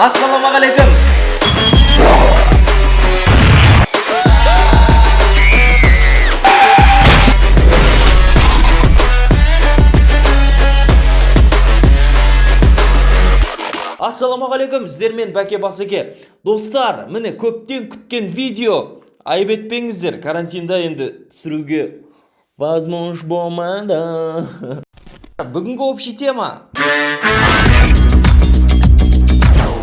Assalamualaikum. Assalamualaikum, sizlerмен Бәке Басеке. Достар, міне көптен күткен видео. Айып етпеңіздер, карантинда енді түсіруге возможно болмады. Бүгінгі общий тема.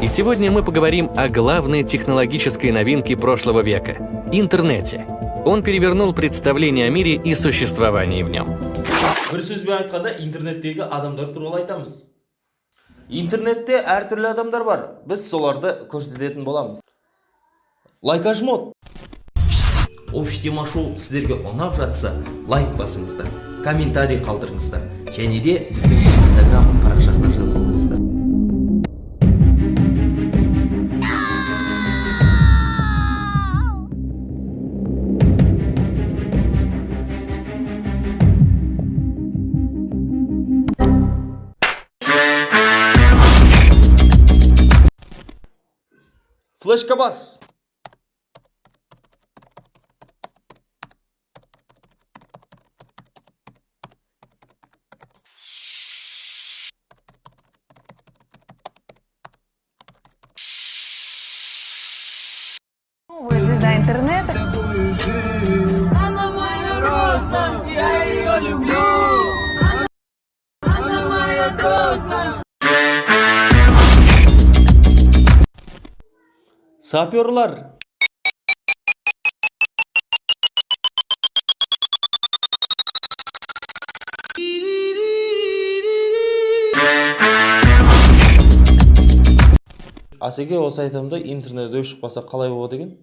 И сегодня мы поговорим о главной технологической новинке прошлого века – интернете. Он перевернул представление о мире и существовании в нем. Бір сөзбен айтқанда, интернеттегі адамдар туралы айтамыз. Интернетте әртүрлі адамдар бар. Біз соларды көрсететін боламыз. Лайка жмот. Общий тема шоу сіздерге ұнап жатса, лайк басыңыздар, комментарий қалдырыңыздар, және де біздің Instagram парақшасына жазылыңыздар. Флешка бас. Новая звезда интернета. Она моя роза, я ее люблю. Она моя роза. Саперлар. Асеке, осы айтамда интернет өшіп қалса қалай болады екен?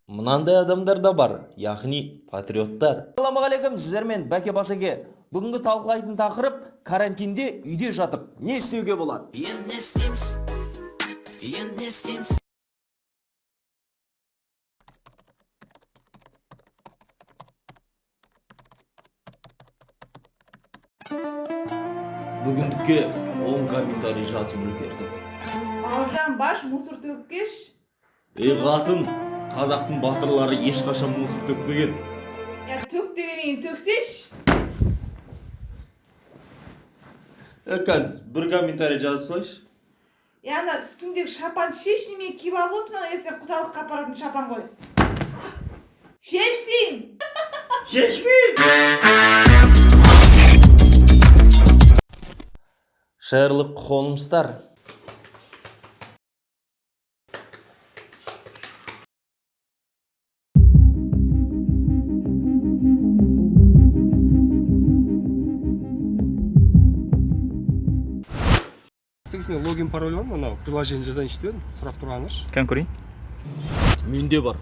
Мынандай адамдар да бар, яғни патриоттар. Ассалаумағалейкум, сіздермен Бәке Басеке. Бүгінгі талқылайтын тақырып карантинде үйде жатып не істеуге болады? Енді не істейміз? Енді не істейміз? Бүгіндікке 10 комментарий жазып үлгердім. Бауыржан баш мусор төккеш. Қатын, қазақтың батырлары ешқашан мусор төкпеген. Я төк дегенен төксеш. Қазір бір комментарий жазсайшы. Яна үстіңдегі шапан шеш, неме киіп алып отырсың, ертең құдалыққа апаратын шапан ғой. Шеш деймін. Шешмей! Шерлок Холмстар. Сексіне логин пароль бар ма? Мынау приложение жазайыншы деп едім, сұрап тұрғаныңыз. Кән көрейін? Менде бар.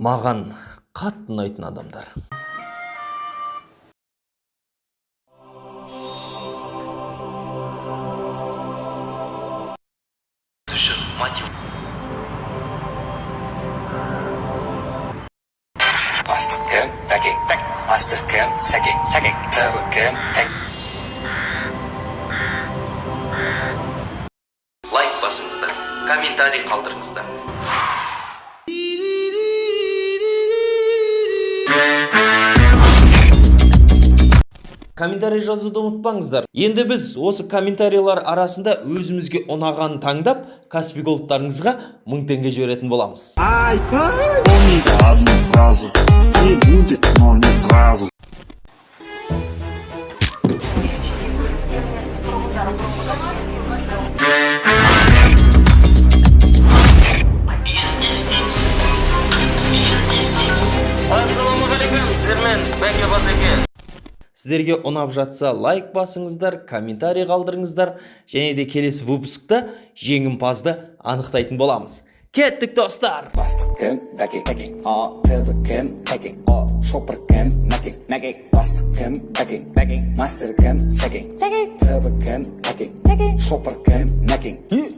Маған қатты ұнайтын адамдар. Astırkım, peki, astırkım, seki, tırkım, tek. Лайк басыңыздар, коммент комментарий қалдырыңыздар. Комментарий жазуды ұмытпаңыздар. Енді біз осы комментарийлар арасында өзімізге ұнағанын таңдап, Каспий голдтарыңызға 1000 теңге жіберетін боламыз. Помните одну фразу: все будет, но не сразу. Ассалаумағалейкум, сіздермен Бәке Басеке. Сіздерге ұнап жатса лайк басыңыздар, комментарий қалдырыңыздар, және де келесі выпускта жеңімпазды анықтайтын боламыз. Кеттік достар! Бастық кім? Бәкең. Бәкең. Тыбы кім? Бәкең. Шопыр кім? Мәкең. Мәкең. Бастық кім? Бәкең. Бәкең. Мастер кім? Сәкең. Сәкең. Тыбы кім? Бәкең. Бәкең. Шопыр кім? Мәкең.